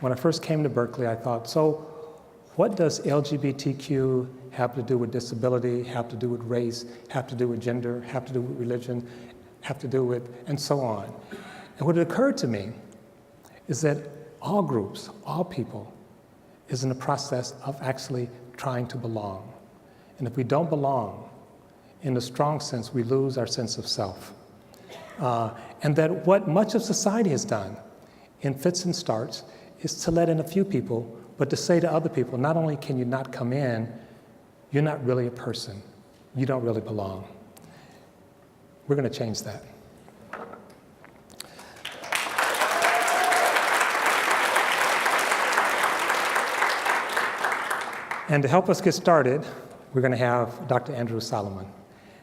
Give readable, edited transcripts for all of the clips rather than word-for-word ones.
When I first came to Berkeley, I thought, so what does LGBTQ have to do with disability, have to do with race, have to do with gender, have to do with religion, have to do with, and so on. And what occurred to me is that all groups, all people, is in the process of actually trying to belong. And if we don't belong, in the strong sense, we lose our sense of self. And that what much of society has done in fits and starts is to let in a few people, but to say to other people, not only can you not come in, you're not really a person. You don't really belong. We're going to change that. And to help us get started, we're going to have Dr. Andrew Solomon.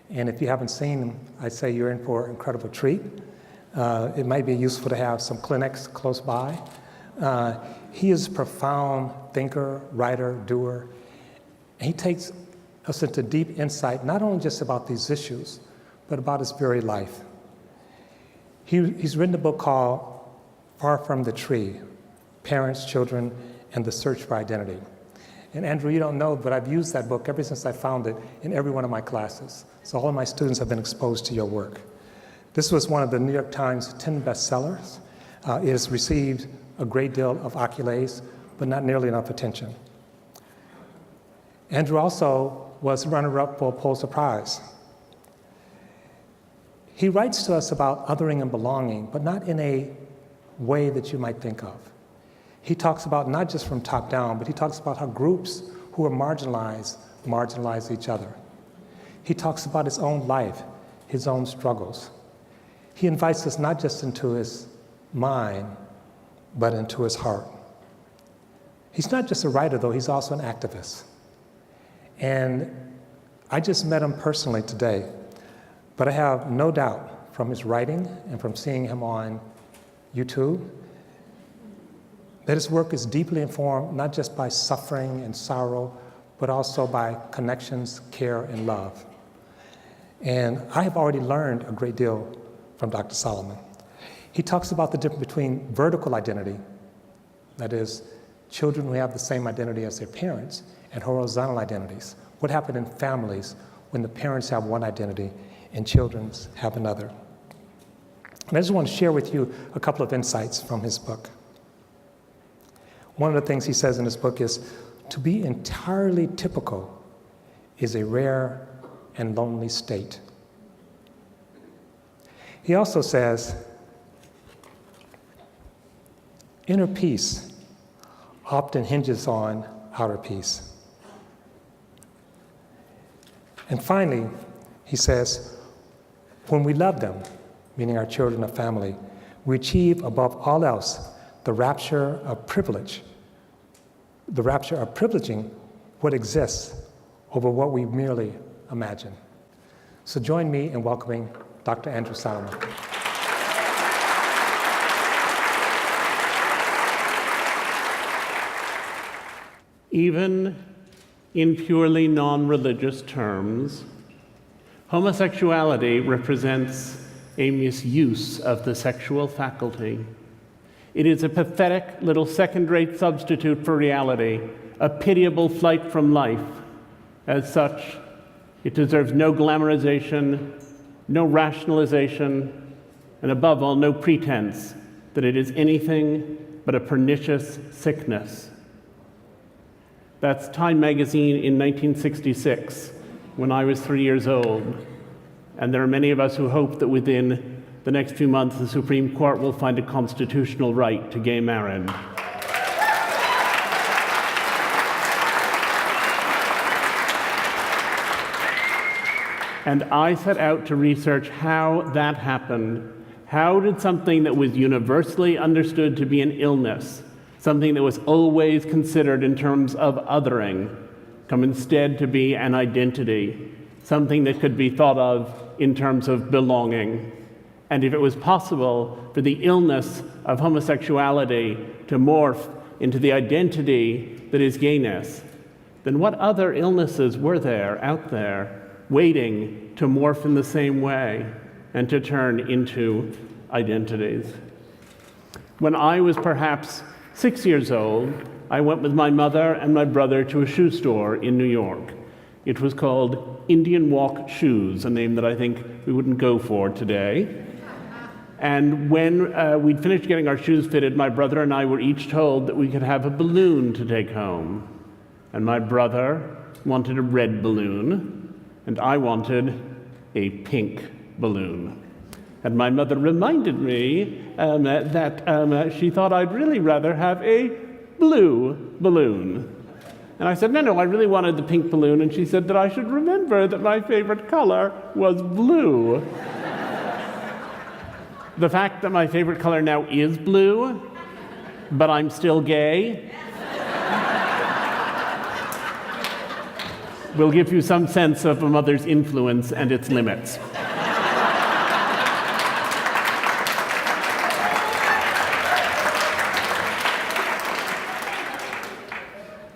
And if you haven't seen him, I'd say you're in for an incredible treat. It might be useful to have some clinics close by. He is a profound thinker, writer, doer. And he takes us into deep insight, not only just about these issues, but about his very life. He's written a book called Far From the Tree, Parents, Children, and the Search for Identity. And Andrew, you don't know, but I've used that book ever since I found it in every one of my classes. So all of my students have been exposed to your work. This was one of the New York Times 10 bestsellers. It has received a great deal of accolades, but not nearly enough attention. Andrew also was runner-up for a Pulitzer Prize. He writes to us about othering and belonging, but not in a way that you might think of. He talks about not just from top down, but he talks about how groups who are marginalized marginalize each other. He talks about his own life, his own struggles. He invites us not just into his mind, but into his heart. He's not just a writer, though, he's also an activist. And I just met him personally today, but I have no doubt from his writing and from seeing him on YouTube that his work is deeply informed not just by suffering and sorrow, but also by connections, care, and love. And I have already learned a great deal from Dr. Solomon. He talks about the difference between vertical identity, that is, children who have the same identity as their parents, and horizontal identities. What happened in families when the parents have one identity and children have another? And I just want to share with you a couple of insights from his book. One of the things he says in his book is, to be entirely typical is a rare and lonely state. He also says, inner peace often hinges on outer peace. And finally, he says, when we love them, meaning our children or family, we achieve above all else the rapture of privilege, the rapture of privileging what exists over what we merely imagine. So join me in welcoming Dr. Andrew Solomon. Even in purely non-religious terms, homosexuality represents a misuse of the sexual faculty. It is a pathetic little second-rate substitute for reality, a pitiable flight from life. As such, it deserves no glamorization, no rationalization, and above all, no pretense that it is anything but a pernicious sickness. That's Time magazine in 1966, when I was 3 years old. And there are many of us who hope that within the next few months, the Supreme Court will find a constitutional right to gay marriage. And I set out to research how that happened. How did something that was universally understood to be an illness, something that was always considered in terms of othering, come instead to be an identity, something that could be thought of in terms of belonging? And if it was possible for the illness of homosexuality to morph into the identity that is gayness, then what other illnesses were there out there waiting to morph in the same way and to turn into identities? When I was perhaps 6 years old, I went with my mother and my brother to a shoe store in New York. It was called Indian Walk Shoes, a name that I think we wouldn't go for today. And when we'd finished getting our shoes fitted, my brother and I were each told that we could have a balloon to take home. And my brother wanted a red balloon, and I wanted a pink balloon. And my mother reminded me that she thought I'd really rather have a blue balloon. And I said, no, I really wanted the pink balloon. And she said that I should remember that my favorite color was blue. The fact that my favorite color now is blue, but I'm still gay, will give you some sense of a mother's influence and its limits.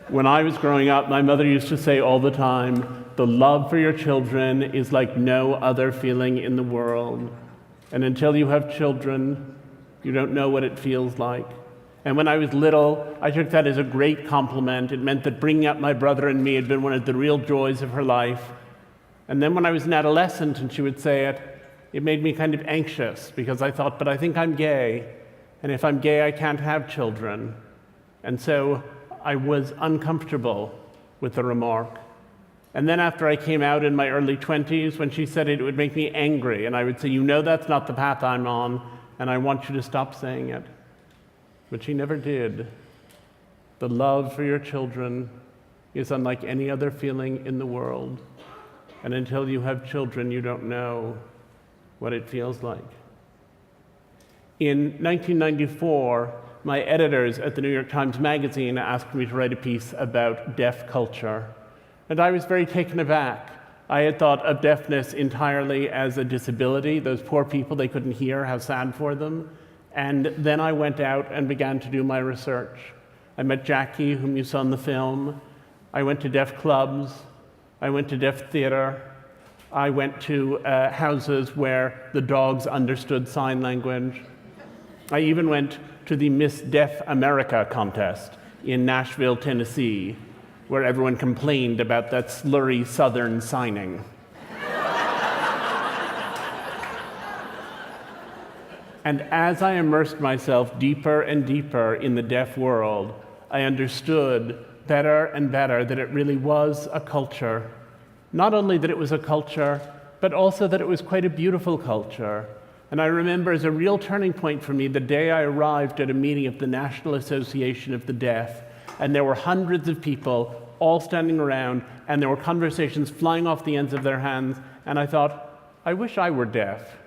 When I was growing up, my mother used to say all the time, the love for your children is like no other feeling in the world. And until you have children, you don't know what it feels like. And when I was little, I took that as a great compliment. It meant that bringing up my brother and me had been one of the real joys of her life. And then when I was an adolescent and she would say it, it made me kind of anxious because I thought, but I think I'm gay. And if I'm gay, I can't have children. And so I was uncomfortable with the remark. And then after I came out in my early 20s, when she said it, it would make me angry. And I would say, you know that's not the path I'm on, and I want you to stop saying it. But she never did. The love for your children is unlike any other feeling in the world. And until you have children, you don't know what it feels like. In 1994, my editors at the New York Times Magazine asked me to write a piece about deaf culture. And I was very taken aback. I had thought of deafness entirely as a disability. Those poor people, they couldn't hear, how sad for them. And then I went out and began to do my research. I met Jackie, whom you saw in the film. I went to deaf clubs. I went to deaf theater. I went to houses where the dogs understood sign language. I even went to the Miss Deaf America contest in Nashville, Tennessee, where everyone complained about that slurry Southern signing. And as I immersed myself deeper and deeper in the deaf world, I understood better and better that it really was a culture. Not only that it was a culture, but also that it was quite a beautiful culture. And I remember as a real turning point for me the day I arrived at a meeting of the National Association of the Deaf, and there were hundreds of people all standing around, and there were conversations flying off the ends of their hands, and I thought, I wish I were deaf.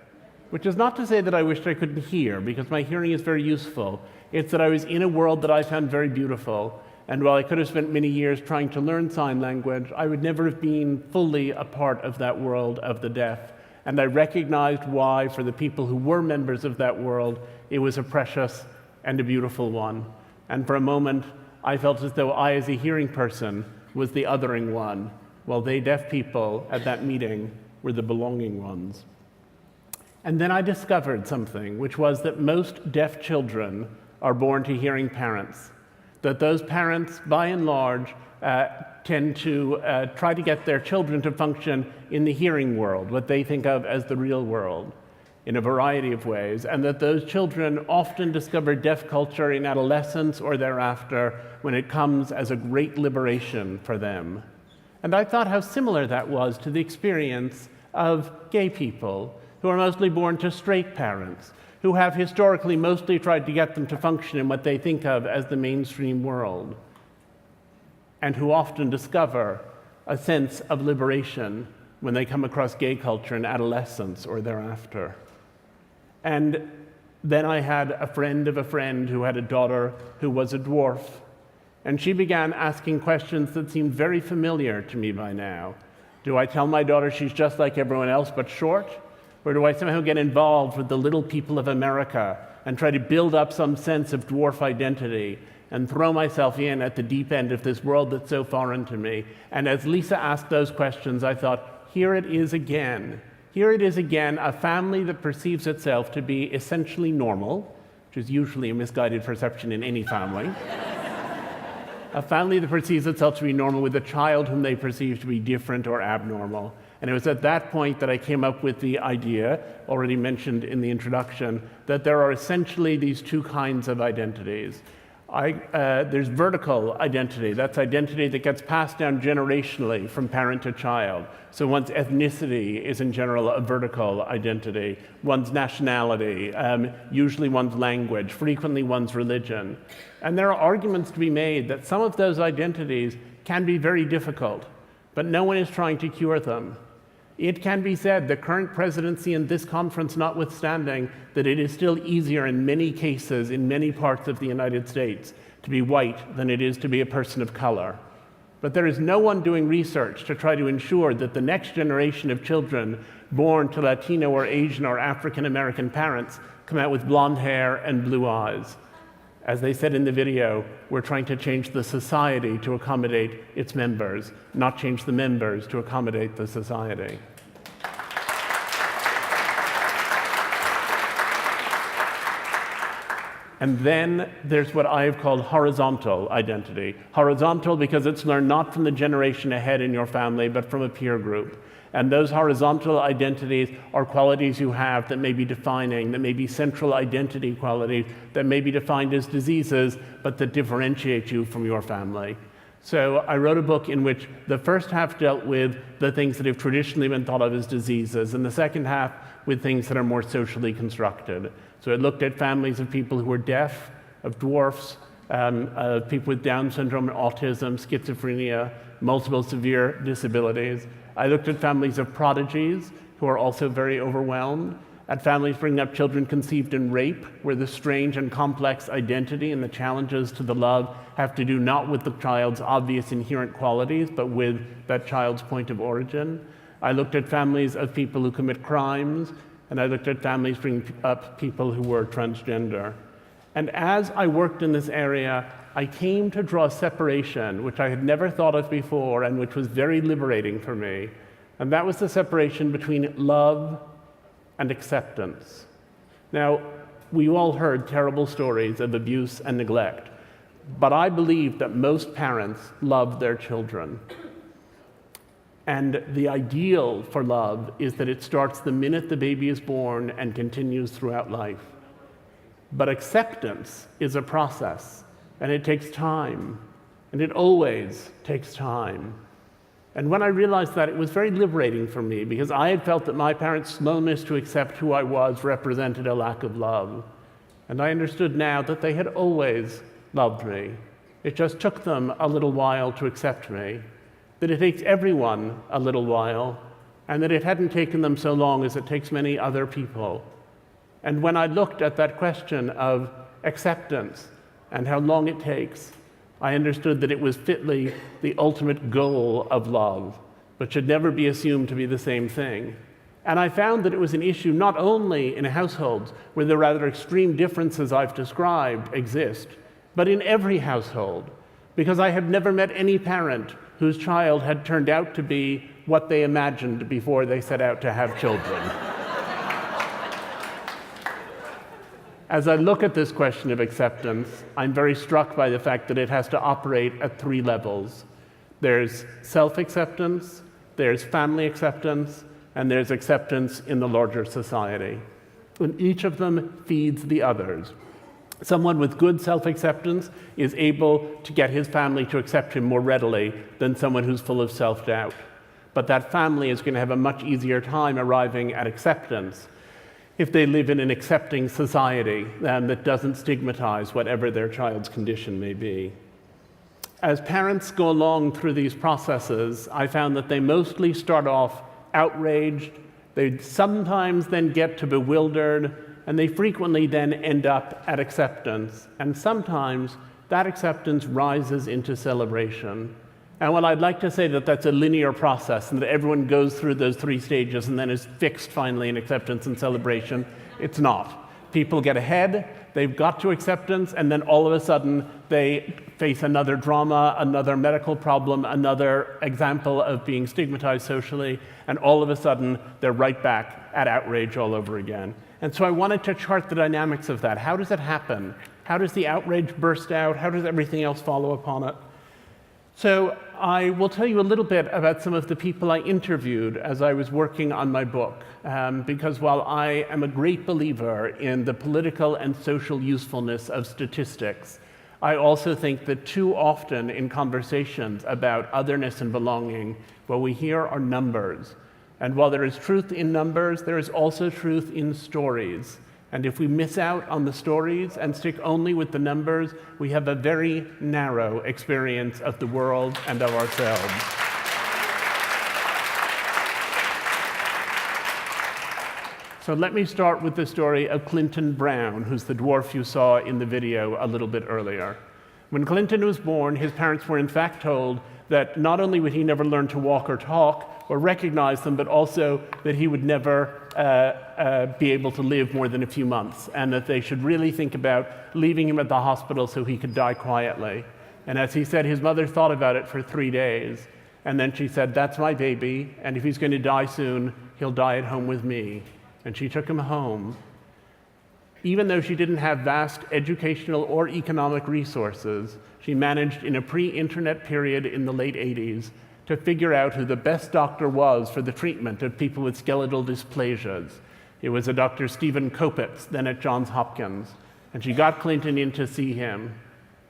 Which is not to say that I wished I couldn't hear, because my hearing is very useful. It's that I was in a world that I found very beautiful, and while I could have spent many years trying to learn sign language, I would never have been fully a part of that world of the deaf. And I recognized why, for the people who were members of that world, it was a precious and a beautiful one. And for a moment, I felt as though I, as a hearing person, was the othering one, while they deaf people at that meeting were the belonging ones. And then I discovered something, which was that most deaf children are born to hearing parents. That those parents, by and large, tend to try to get their children to function in the hearing world, what they think of as the real world, in a variety of ways, and that those children often discover deaf culture in adolescence or thereafter when it comes as a great liberation for them. And I thought how similar that was to the experience of gay people who are mostly born to straight parents, who have historically mostly tried to get them to function in what they think of as the mainstream world, and who often discover a sense of liberation when they come across gay culture in adolescence or thereafter. And then I had a friend of a friend who had a daughter who was a dwarf, and she began asking questions that seemed very familiar to me by now. Do I tell my daughter she's just like everyone else but short? Or do I somehow get involved with the little people of America and try to build up some sense of dwarf identity and throw myself in at the deep end of this world that's so foreign to me? And as Lisa asked those questions, I thought, here it is again. Here it is again, a family that perceives itself to be essentially normal, which is usually a misguided perception in any family. A family that perceives itself to be normal with a child whom they perceive to be different or abnormal. And it was at that point that I came up with the idea, already mentioned in the introduction, that there are essentially these two kinds of identities. There's vertical identity. That's identity that gets passed down generationally from parent to child. So one's ethnicity is in general a vertical identity. One's nationality, usually one's language, frequently one's religion. And there are arguments to be made that some of those identities can be very difficult, but no one is trying to cure them. It can be said, the current presidency and this conference notwithstanding, that it is still easier in many cases, in many parts of the United States, to be white than it is to be a person of color. But there is no one doing research to try to ensure that the next generation of children born to Latino or Asian or African American parents come out with blonde hair and blue eyes. As they said in the video, we're trying to change the society to accommodate its members, not change the members to accommodate the society. And then there's what I have called horizontal identity. Horizontal because it's learned not from the generation ahead in your family, but from a peer group. And those horizontal identities are qualities you have that may be defining, that may be central identity qualities, that may be defined as diseases, but that differentiate you from your family. So I wrote a book in which the first half dealt with the things that have traditionally been thought of as diseases, and the second half with things that are more socially constructed. So it looked at families of people who were deaf, of dwarfs, people with Down syndrome, autism, schizophrenia, multiple severe disabilities. I looked at families of prodigies who are also very overwhelmed, at families bringing up children conceived in rape, where the strange and complex identity and the challenges to the love have to do not with the child's obvious inherent qualities, but with that child's point of origin. I looked at families of people who commit crimes, and I looked at families bringing up people who were transgender. And as I worked in this area, I came to draw a separation, which I had never thought of before and which was very liberating for me. And that was the separation between love and acceptance. Now, we all heard terrible stories of abuse and neglect, but I believe that most parents love their children. And the ideal for love is that it starts the minute the baby is born and continues throughout life. But acceptance is a process, and it takes time, and it always takes time. And when I realized that, it was very liberating for me, because I had felt that my parents' slowness to accept who I was represented a lack of love. And I understood now that they had always loved me. It just took them a little while to accept me, that it takes everyone a little while, and that it hadn't taken them so long as it takes many other people. And when I looked at that question of acceptance and how long it takes, I understood that it was fitly the ultimate goal of love, but should never be assumed to be the same thing. And I found that it was an issue not only in households where the rather extreme differences I've described exist, but in every household, because I have never met any parent whose child had turned out to be what they imagined before they set out to have children. As I look at this question of acceptance, I'm very struck by the fact that it has to operate at three levels. There's self-acceptance, there's family acceptance, and there's acceptance in the larger society. And each of them feeds the others. Someone with good self-acceptance is able to get his family to accept him more readily than someone who's full of self-doubt. But that family is going to have a much easier time arriving at acceptance if they live in an accepting society that doesn't stigmatize whatever their child's condition may be. As parents go along through these processes, I found that they mostly start off outraged, they sometimes then get to bewildered, and they frequently then end up at acceptance. And sometimes that acceptance rises into celebration. And while I'd like to say that that's a linear process and that everyone goes through those three stages and then is fixed finally in acceptance and celebration, it's not. People get ahead, they've got to acceptance, and then all of a sudden they face another drama, another medical problem, another example of being stigmatized socially, and all of a sudden they're right back at outrage all over again. And so I wanted to chart the dynamics of that. How does it happen? How does the outrage burst out? How does everything else follow upon it? So I will tell you a little bit about some of the people I interviewed as I was working on my book, because while I am a great believer in the political and social usefulness of statistics, I also think that too often in conversations about otherness and belonging, what we hear are numbers. And while there is truth in numbers, there is also truth in stories. And if we miss out on the stories and stick only with the numbers, we have a very narrow experience of the world and of ourselves. So let me start with the story of Clinton Brown, who's the dwarf you saw in the video a little bit earlier. When Clinton was born, his parents were in fact told that not only would he never learn to walk or talk or recognize them, but also that he would never be able to live more than a few months, and that they should really think about leaving him at the hospital so he could die quietly. And as he said, his mother thought about it for 3 days, and then she said, "That's my baby, and if he's going to die soon, he'll die at home with me." And she took him home. Even though she didn't have vast educational or economic resources, she managed in a pre-internet period in the late 80s to figure out who the best doctor was for the treatment of people with skeletal dysplasias. It was a Dr. Stephen Kopitz, then at Johns Hopkins. And she got Clinton in to see him.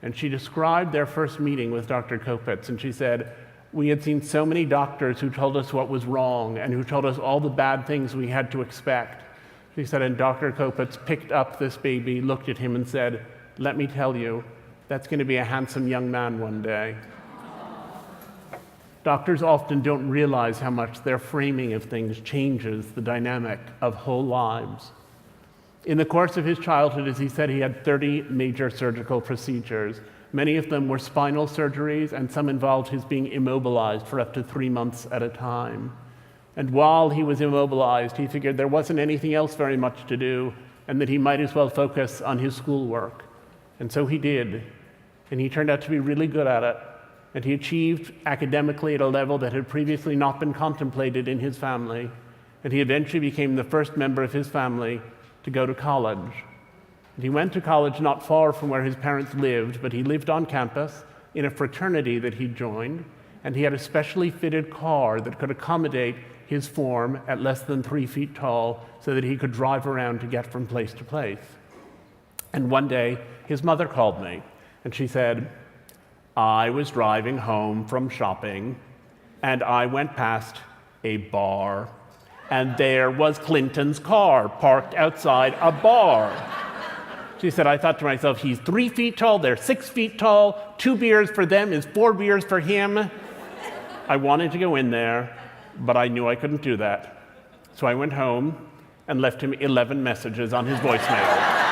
And she described their first meeting with Dr. Kopitz, and she said, "We had seen so many doctors who told us what was wrong and who told us all the bad things we had to expect." She said, and Dr. Kopitz picked up this baby, looked at him and said, "Let me tell you, that's going to be a handsome young man one day." Doctors often don't realize how much their framing of things changes the dynamic of whole lives. In the course of his childhood, as he said, he had 30 major surgical procedures. Many of them were spinal surgeries, and some involved his being immobilized for up to 3 months at a time. And while he was immobilized, he figured there wasn't anything else very much to do, and that he might as well focus on his schoolwork. And so he did. And he turned out to be really good at it. And he achieved academically at a level that had previously not been contemplated in his family. And he eventually became the first member of his family to go to college. And he went to college not far from where his parents lived, but he lived on campus in a fraternity that he joined, and he had a specially fitted car that could accommodate his form at less than 3 feet tall so that he could drive around to get from place to place. And one day, his mother called me, and she said, "I was driving home from shopping, and I went past a bar, and there was Clinton's car parked outside a bar." She said, "I thought to myself, he's 3 feet tall, they're 6 feet tall, 2 beers for them is 4 beers for him." I wanted to go in there, but I knew I couldn't do that. So I went home and left him 11 messages on his voicemail.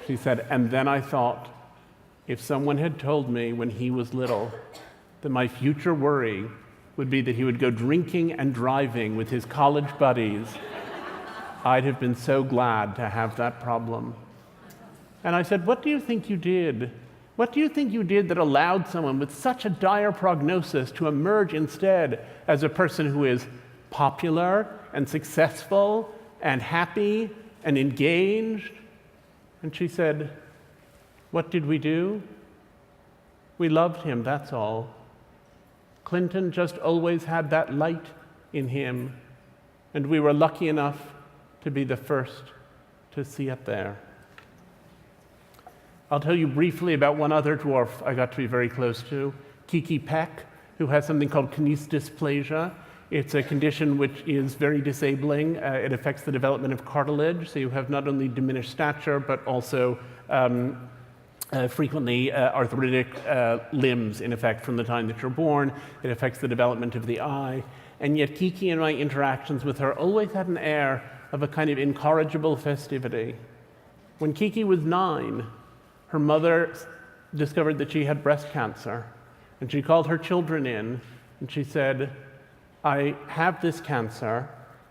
She said, and then I thought, if someone had told me when he was little that my future worry would be that he would go drinking and driving with his college buddies, I'd have been so glad to have that problem. And I said, what do you think you did? What do you think you did that allowed someone with such a dire prognosis to emerge instead as a person who is popular and successful and happy and engaged? And she said, what did we do? We loved him, that's all. Clinton just always had that light in him, and we were lucky enough to be the first to see it there. I'll tell you briefly about one other dwarf I got to be very close to, Kiki Peck, who has something called kinese dysplasia. It's a condition which is very disabling. It affects the development of cartilage, so you have not only diminished stature, but also frequently arthritic limbs, in effect, from the time that you're born. It affects the development of the eye. And yet Kiki and my interactions with her always had an air of a kind of incorrigible festivity. When Kiki was 9, her mother discovered that she had breast cancer. And she called her children in, and she said, I have this cancer,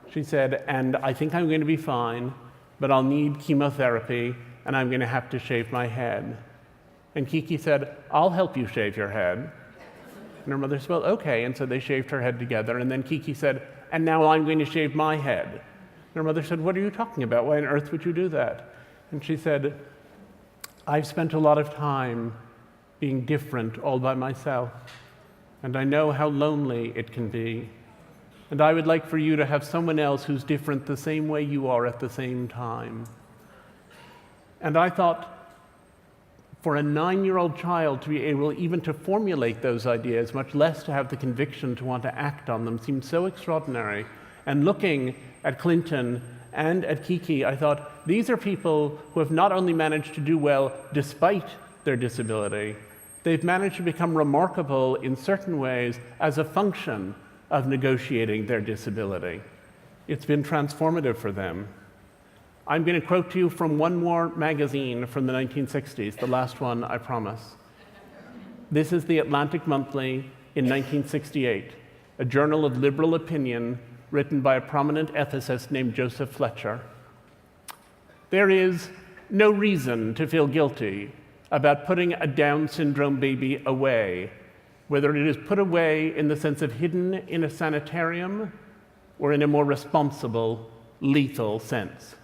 she said, and I think I'm going to be fine, but I'll need chemotherapy, and I'm going to have to shave my head. And Kiki said, I'll help you shave your head. And her mother said, well, okay. And so they shaved her head together. And then Kiki said, and now I'm going to shave my head. And her mother said, what are you talking about? Why on earth would you do that? And she said, I've spent a lot of time being different all by myself. And I know how lonely it can be. And I would like for you to have someone else who's different the same way you are at the same time. And I thought, for a 9-year-old child to be able even to formulate those ideas, much less to have the conviction to want to act on them, seemed so extraordinary. And looking at Clinton and at Kiki, I thought, these are people who have not only managed to do well despite their disability, they've managed to become remarkable in certain ways as a function of negotiating their disability. It's been transformative for them. I'm going to quote to you from one more magazine from the 1960s, the last one, I promise. This is the Atlantic Monthly in 1968, a journal of liberal opinion written by a prominent ethicist named Joseph Fletcher. There is no reason to feel guilty about putting a Down syndrome baby away, whether it is put away in the sense of hidden in a sanitarium or in a more responsible, lethal sense.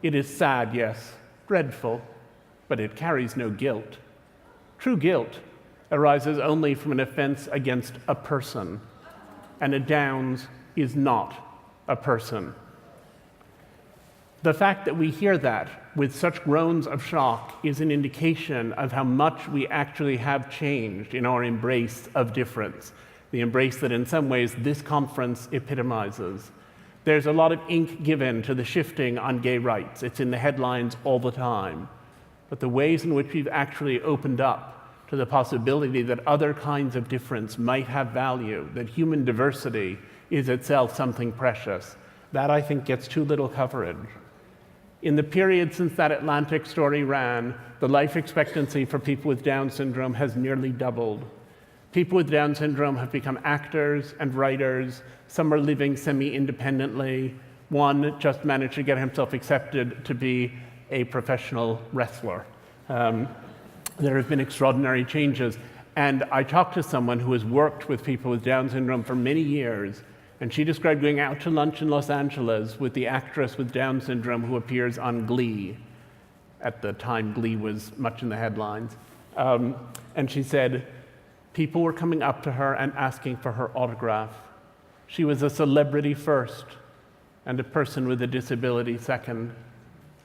It is sad, yes, dreadful, but it carries no guilt. True guilt arises only from an offense against a person, and a Downs is not a person. The fact that we hear that with such groans of shock is an indication of how much we actually have changed in our embrace of difference, the embrace that in some ways this conference epitomizes. There's a lot of ink given to the shifting on gay rights. It's in the headlines all the time. But the ways in which we've actually opened up to the possibility that other kinds of difference might have value, that human diversity is itself something precious, that I think gets too little coverage. In the period since that Atlantic story ran, the life expectancy for people with Down syndrome has nearly doubled. People with Down syndrome have become actors and writers. Some are living semi-independently. One just managed to get himself accepted to be a professional wrestler. There have been extraordinary changes. And I talked to someone who has worked with people with Down syndrome for many years, and she described going out to lunch in Los Angeles with the actress with Down syndrome who appears on Glee. At the time, Glee was much in the headlines. And she said, people were coming up to her and asking for her autograph. She was a celebrity first and a person with a disability second.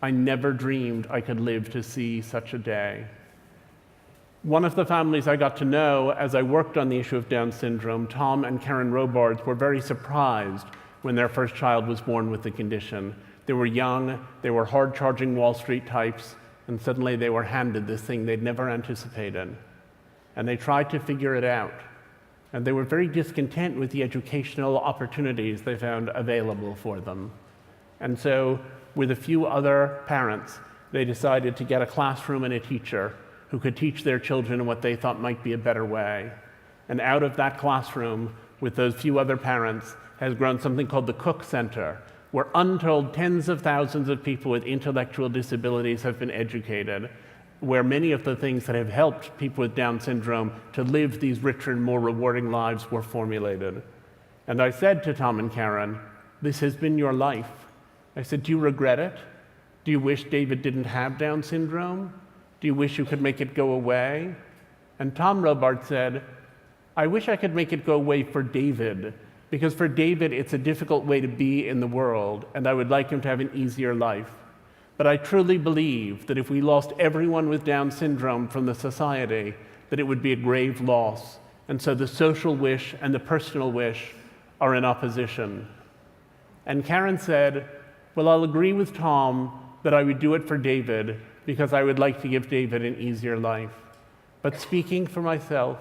I never dreamed I could live to see such a day. One of the families I got to know as I worked on the issue of Down syndrome, Tom and Karen Robards, were very surprised when their first child was born with the condition. They were young, they were hard-charging Wall Street types, and suddenly they were handed this thing they'd never anticipated. And they tried to figure it out. And they were very discontent with the educational opportunities they found available for them. And so, with a few other parents, they decided to get a classroom and a teacher who could teach their children what they thought might be a better way. And out of that classroom, with those few other parents, has grown something called the Cook Center, where untold tens of thousands of people with intellectual disabilities have been educated, where many of the things that have helped people with Down syndrome to live these richer and more rewarding lives were formulated. And I said to Tom and Karen, this has been your life. I said, do you regret it? Do you wish David didn't have Down syndrome? Do you wish you could make it go away? And Tom Robart said, I wish I could make it go away for David, because for David it's a difficult way to be in the world, and I would like him to have an easier life. But I truly believe that if we lost everyone with Down syndrome from the society, that it would be a grave loss. And so the social wish and the personal wish are in opposition. And Karen said, well, I'll agree with Tom that I would do it for David because I would like to give David an easier life. But speaking for myself,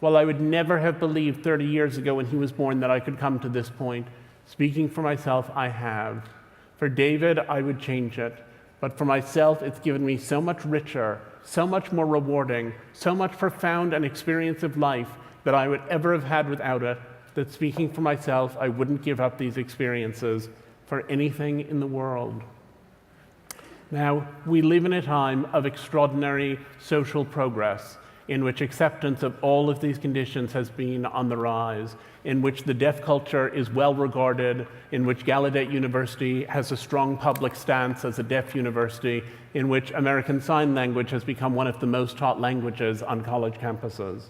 while I would never have believed 30 years ago when he was born that I could come to this point, speaking for myself, I have. For David, I would change it. But for myself, it's given me so much richer, so much more rewarding, so much profound an experience of life that I would ever have had without it, that speaking for myself, I wouldn't give up these experiences for anything in the world. Now, we live in a time of extraordinary social progress, in which acceptance of all of these conditions has been on the rise, in which the deaf culture is well regarded, in which Gallaudet University has a strong public stance as a deaf university, in which American Sign Language has become one of the most taught languages on college campuses.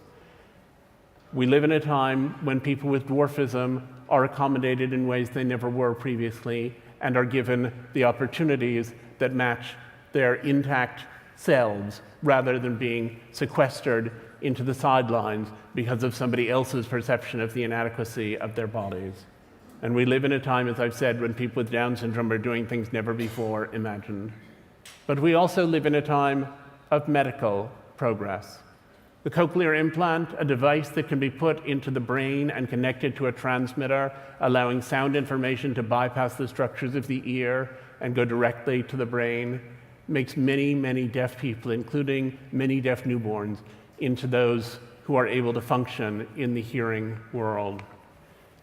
We live in a time when people with dwarfism are accommodated in ways they never were previously and are given the opportunities that match their intact selves rather than being sequestered into the sidelines because of somebody else's perception of the inadequacy of their bodies. And we live in a time, as I've said, when people with Down syndrome are doing things never before imagined. But we also live in a time of medical progress. The cochlear implant, a device that can be put into the brain and connected to a transmitter, allowing sound information to bypass the structures of the ear and go directly to the brain, makes many, many deaf people, including many deaf newborns, into those who are able to function in the hearing world.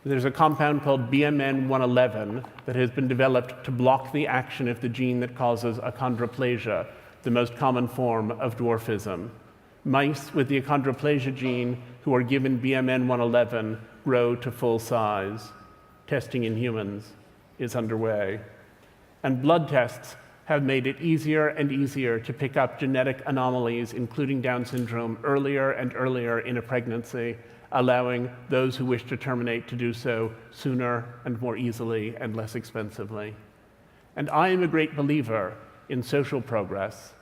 There's a compound called BMN 111 that has been developed to block the action of the gene that causes achondroplasia, the most common form of dwarfism. Mice with the achondroplasia gene who are given BMN 111 grow to full size. Testing in humans is underway. And blood tests have made it easier and easier to pick up genetic anomalies, including Down syndrome, earlier and earlier in a pregnancy, allowing those who wish to terminate to do so sooner and more easily and less expensively. And I am a great believer in social progress,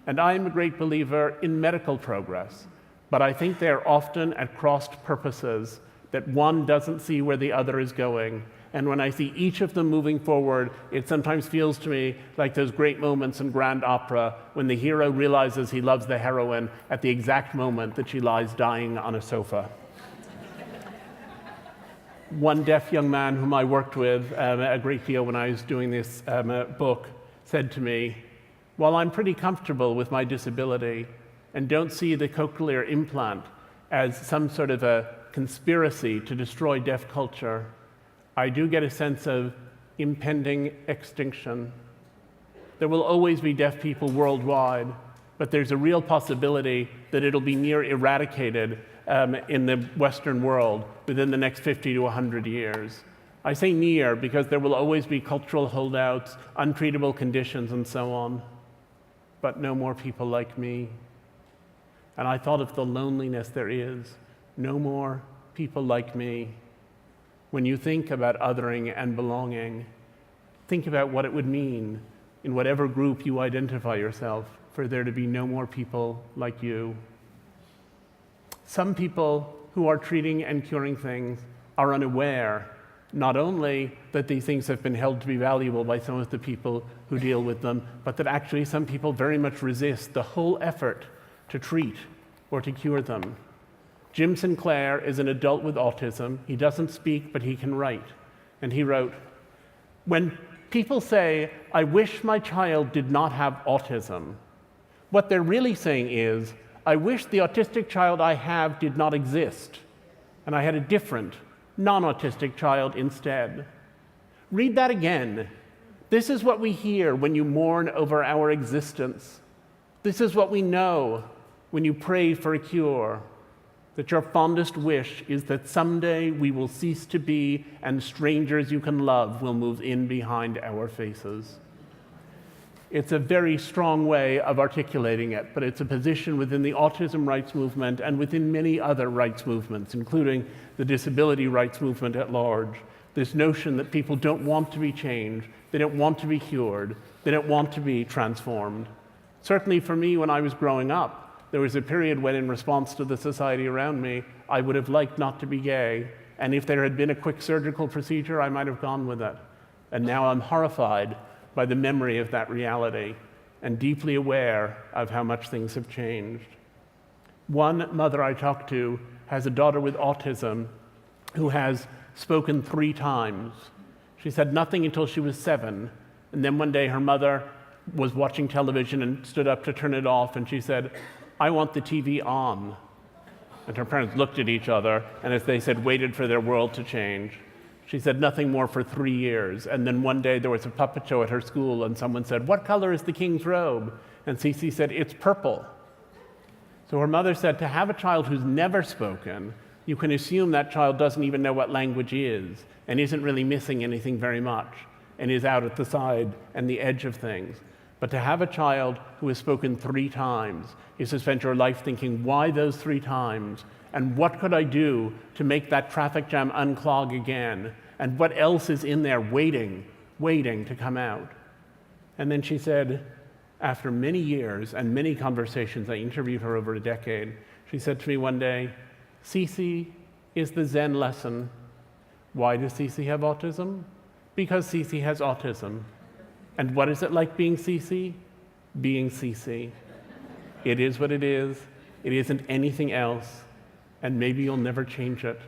and I am a great believer in medical progress, but I think they are often at crossed purposes, that one doesn't see where the other is going. And when I see each of them moving forward, it sometimes feels to me like those great moments in grand opera when the hero realizes he loves the heroine at the exact moment that she lies dying on a sofa. One deaf young man whom I worked with a great deal when I was doing this book said to me, "While I'm pretty comfortable with my disability and don't see the cochlear implant as some sort of a conspiracy to destroy deaf culture, I do get a sense of impending extinction. There will always be deaf people worldwide, but there's a real possibility that it'll be near eradicated in the Western world within the next 50 to 100 years. I say near because there will always be cultural holdouts, untreatable conditions, and so on, but no more people like me." And I thought of the loneliness there is. No more people like me. When you think about othering and belonging, think about what it would mean in whatever group you identify yourself for there to be no more people like you. Some people who are treating and curing things are unaware, not only that these things have been held to be valuable by some of the people who deal with them, but that actually some people very much resist the whole effort to treat or to cure them. Jim Sinclair is an adult with autism. He doesn't speak, but he can write. And he wrote, "When people say, 'I wish my child did not have autism,' what they're really saying is, 'I wish the autistic child I have did not exist, and I had a different, non-autistic child instead.'" Read that again. This is what we hear when you mourn over our existence. This is what we know when you pray for a cure. That your fondest wish is that someday we will cease to be, and strangers you can love will move in behind our faces. It's a very strong way of articulating it, but it's a position within the autism rights movement and within many other rights movements, including the disability rights movement at large. This notion that people don't want to be changed, they don't want to be cured, they don't want to be transformed. Certainly for me, when I was growing up, there was a period when, in response to the society around me, I would have liked not to be gay. And if there had been a quick surgical procedure, I might have gone with it. And now I'm horrified by the memory of that reality and deeply aware of how much things have changed. One mother I talked to has a daughter with autism who has spoken 3 times. She said nothing until she was 7. And then one day her mother was watching television and stood up to turn it off, and she said, "I want the TV on." And her parents looked at each other, and as they said, waited for their world to change. She said nothing more for 3 years. And then one day there was a puppet show at her school, and someone said, "What color is the king's robe?" And Cece said, "It's purple." So her mother said, to have a child who's never spoken, you can assume that child doesn't even know what language is and isn't really missing anything very much and is out at the side and the edge of things. But to have a child who has spoken 3 times is to spend your life thinking, why those 3 times? And what could I do to make that traffic jam unclog again? And what else is in there waiting to come out? And then she said, after many years and many conversations, I interviewed her over a decade, she said to me one day, Cece is the Zen lesson. Why does Cece have autism? Because Cece has autism. And what is it like being Cece? Being Cece. It is what it is. It isn't anything else. And maybe you'll never change it.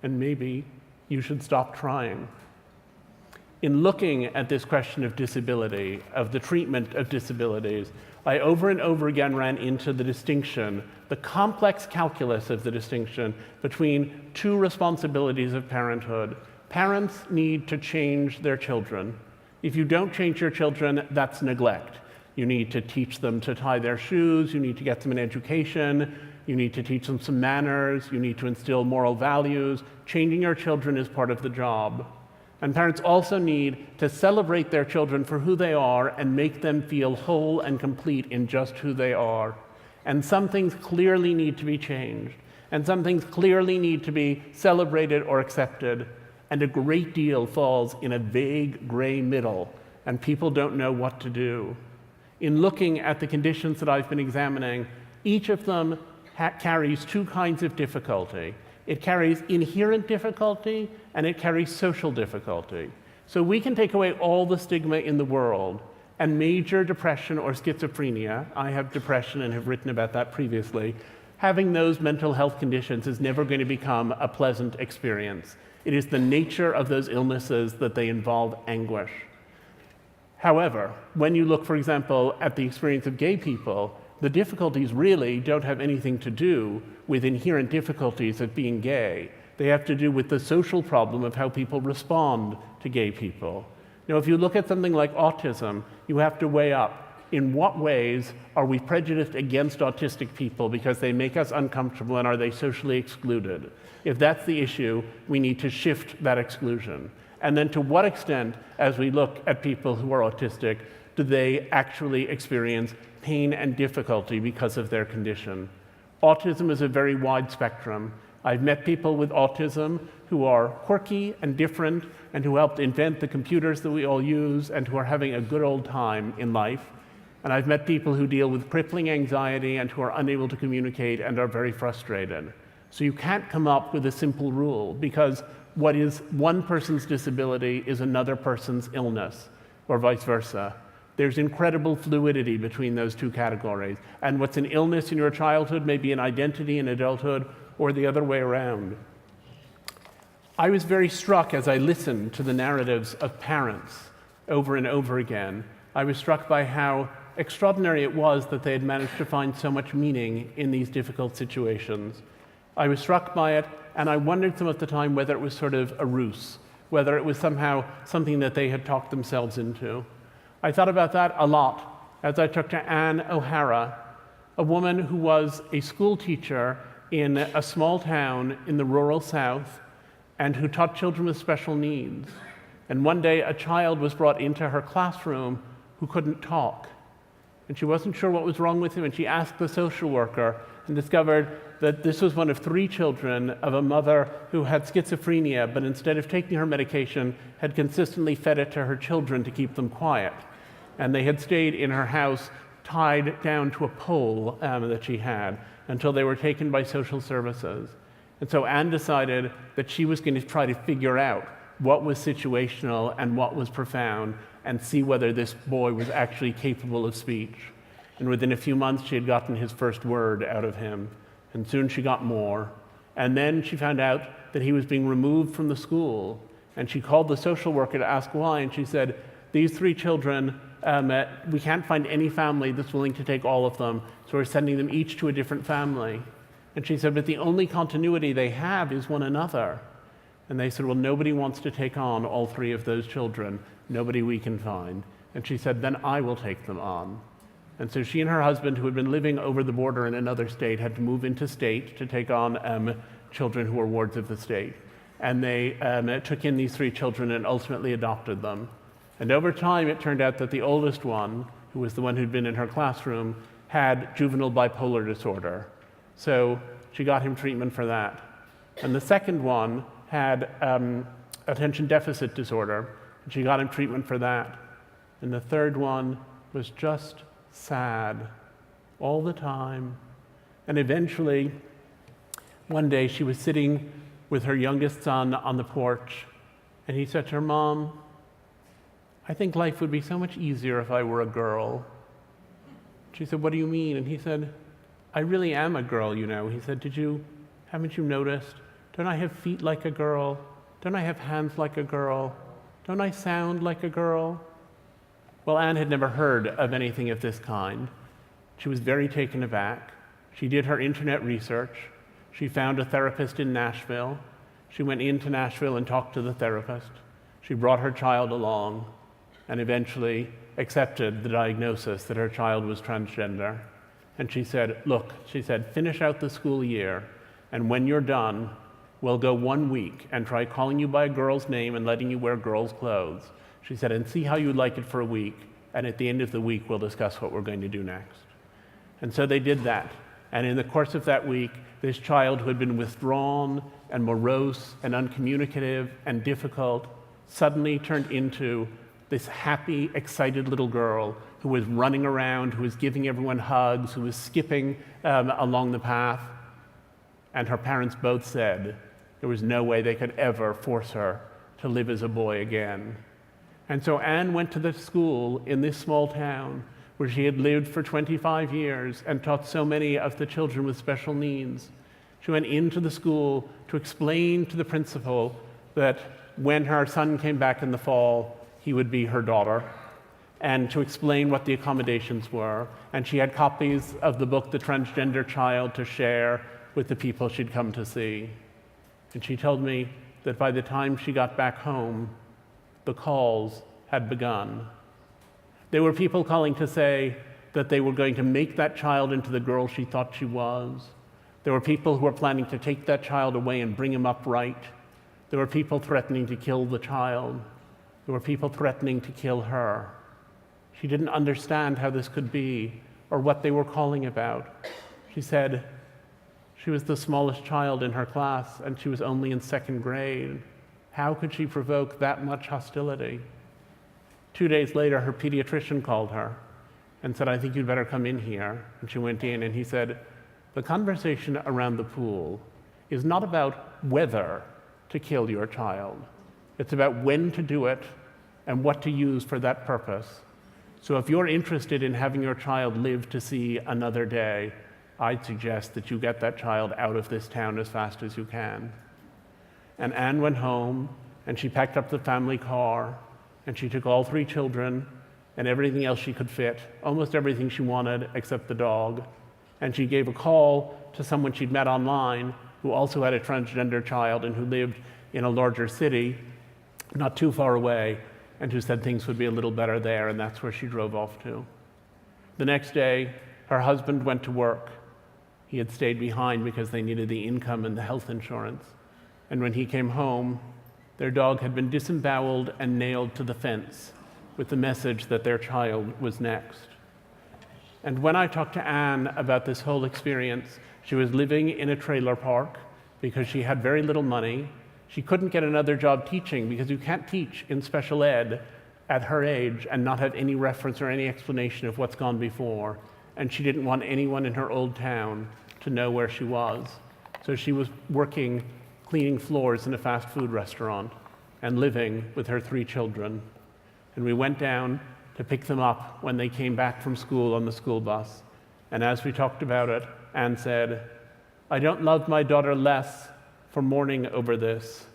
And maybe you should stop trying. In looking at this question of disability, of the treatment of disabilities, I over and over again ran into the distinction, the complex calculus of the distinction between 2 responsibilities of parenthood. Parents need to change their children. If you don't change your children, that's neglect. You need to teach them to tie their shoes, you need to get them an education, you need to teach them some manners, you need to instill moral values. Changing your children is part of the job. And parents also need to celebrate their children for who they are and make them feel whole and complete in just who they are. And some things clearly need to be changed. And some things clearly need to be celebrated or accepted. And a great deal falls in a vague gray middle, and people don't know what to do. In looking at the conditions that I've been examining, each of them carries 2 kinds of difficulty. It carries inherent difficulty, and it carries social difficulty. So we can take away all the stigma in the world, and major depression or schizophrenia, I have depression and have written about that previously, having those mental health conditions is never going to become a pleasant experience. It is the nature of those illnesses that they involve anguish. However, when you look, for example, at the experience of gay people, the difficulties really don't have anything to do with inherent difficulties of being gay. They have to do with the social problem of how people respond to gay people. Now, if you look at something like autism, you have to weigh up in what ways are we prejudiced against autistic people because they make us uncomfortable, and are they socially excluded? If that's the issue, we need to shift that exclusion. And then to what extent, as we look at people who are autistic, do they actually experience pain and difficulty because of their condition? Autism is a very wide spectrum. I've met people with autism who are quirky and different and who helped invent the computers that we all use and who are having a good old time in life. And I've met people who deal with crippling anxiety and who are unable to communicate and are very frustrated. So you can't come up with a simple rule, because what is one person's disability is another person's illness, or vice versa. There's incredible fluidity between those 2 categories. And what's an illness in your childhood may be an identity in adulthood, or the other way around. I was very struck as I listened to the narratives of parents over and over again. I was struck by how extraordinary it was that they had managed to find so much meaning in these difficult situations. I was struck by it, and I wondered some of the time whether it was sort of a ruse, whether it was somehow something that they had talked themselves into. I thought about that a lot as I talked to Anne O'Hara, a woman who was a school teacher in a small town in the rural South and who taught children with special needs. And one day a child was brought into her classroom who couldn't talk. And she wasn't sure what was wrong with him, and she asked the social worker and discovered that this was one of 3 children of a mother who had schizophrenia, but instead of taking her medication, had consistently fed it to her children to keep them quiet. And they had stayed in her house tied down to a pole that she had until they were taken by social services. And so Anne decided that she was going to try to figure out what was situational and what was profound, and see whether this boy was actually capable of speech. And within a few months, she had gotten his first word out of him. And soon she got more. And then she found out that he was being removed from the school. And she called the social worker to ask why. And she said, these 3 children, we can't find any family that's willing to take all of them, so we're sending them each to a different family. And she said, but the only continuity they have is one another. And they said, well, nobody wants to take on all 3 of those children. Nobody we can find. And she said, then I will take them on. And so she and her husband, who had been living over the border in another state, had to move into state to take on children who were wards of the state. And they took in these 3 children and ultimately adopted them. And over time, it turned out that the oldest one, who was the one who'd been in her classroom, had juvenile bipolar disorder. So she got him treatment for that. And the second one had attention deficit disorder, and she got him treatment for that. And the third one was just sad all the time. And eventually, one day she was sitting with her youngest son on the porch, and he said to her, "Mom, I think life would be so much easier if I were a girl." She said, "What do you mean?" And he said, "I really am a girl, you know." He said, haven't you noticed? Don't I have feet like a girl? Don't I have hands like a girl? Don't I sound like a girl? Well, Anne had never heard of anything of this kind. She was very taken aback. She did her internet research. She found a therapist in Nashville. She went into Nashville and talked to the therapist. She brought her child along and eventually accepted the diagnosis that her child was transgender. And she said, "Look," she said, "finish out the school year, and when you're done, we'll go 1 week and try calling you by a girl's name and letting you wear girls' clothes." She said, "and see how you like it for a week, and at the end of the week, we'll discuss what we're going to do next." And so they did that. And in the course of that week, this child who had been withdrawn and morose and uncommunicative and difficult suddenly turned into this happy, excited little girl who was running around, who was giving everyone hugs, who was skipping along the path. And her parents both said there was no way they could ever force her to live as a boy again. And so Anne went to the school in this small town where she had lived for 25 years and taught so many of the children with special needs. She went into the school to explain to the principal that when her son came back in the fall, he would be her daughter, and to explain what the accommodations were. And she had copies of the book, The Transgender Child, to share with the people she'd come to see. And she told me that by the time she got back home, the calls had begun. There were people calling to say that they were going to make that child into the girl she thought she was. There were people who were planning to take that child away and bring him up right. There were people threatening to kill the child. There were people threatening to kill her. She didn't understand how this could be or what they were calling about. She said she was the smallest child in her class and she was only in 2nd grade. How could she provoke that much hostility? 2 days later, her pediatrician called her and said, "I think you'd better come in here." And she went in and he said, "The conversation around the pool is not about whether to kill your child. It's about when to do it and what to use for that purpose. So if you're interested in having your child live to see another day, I'd suggest that you get that child out of this town as fast as you can." And Anne went home and she packed up the family car and she took all 3 children and everything else she could fit, almost everything she wanted except the dog. And she gave a call to someone she'd met online who also had a transgender child and who lived in a larger city not too far away, and who said things would be a little better there, and that's where she drove off to. The next day, her husband went to work. He had stayed behind because they needed the income and the health insurance. And when he came home, their dog had been disemboweled and nailed to the fence with the message that their child was next. And when I talked to Anne about this whole experience, she was living in a trailer park because she had very little money. She couldn't get another job teaching because you can't teach in special ed at her age and not have any reference or any explanation of what's gone before. And she didn't want anyone in her old town to know where she was. So she was working, cleaning floors in a fast food restaurant and living with her 3 children. And we went down to pick them up when they came back from school on the school bus. And as we talked about it, Anne said, "I don't love my daughter less for mourning over this,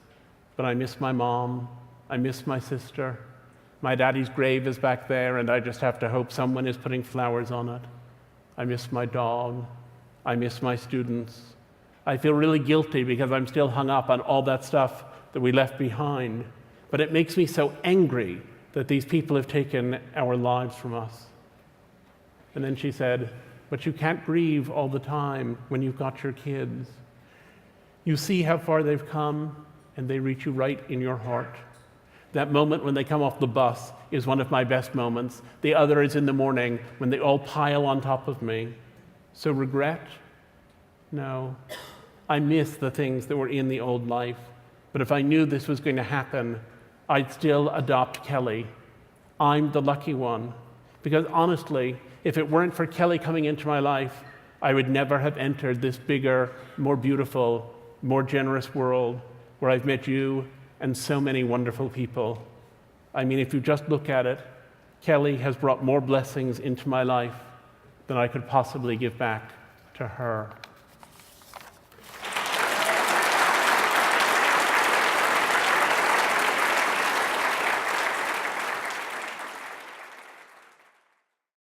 but I miss my mom, I miss my sister. My daddy's grave is back there and I just have to hope someone is putting flowers on it. I miss my dog, I miss my students. I feel really guilty because I'm still hung up on all that stuff that we left behind, but it makes me so angry that these people have taken our lives from us." And then she said, but you can't grieve all the time when you've got your kids. You see how far they've come, and they reach you right in your heart. That moment when they come off the bus is one of my best moments. The other is in the morning when they all pile on top of me. So regret? No. I miss the things that were in the old life. But if I knew this was going to happen, I'd still adopt Kelly. I'm the lucky one. Because honestly, if it weren't for Kelly coming into my life, I would never have entered this bigger, more beautiful, more generous world where I've met you and so many wonderful people. I mean, if you just look at it, Kelly has brought more blessings into my life than I could possibly give back to her.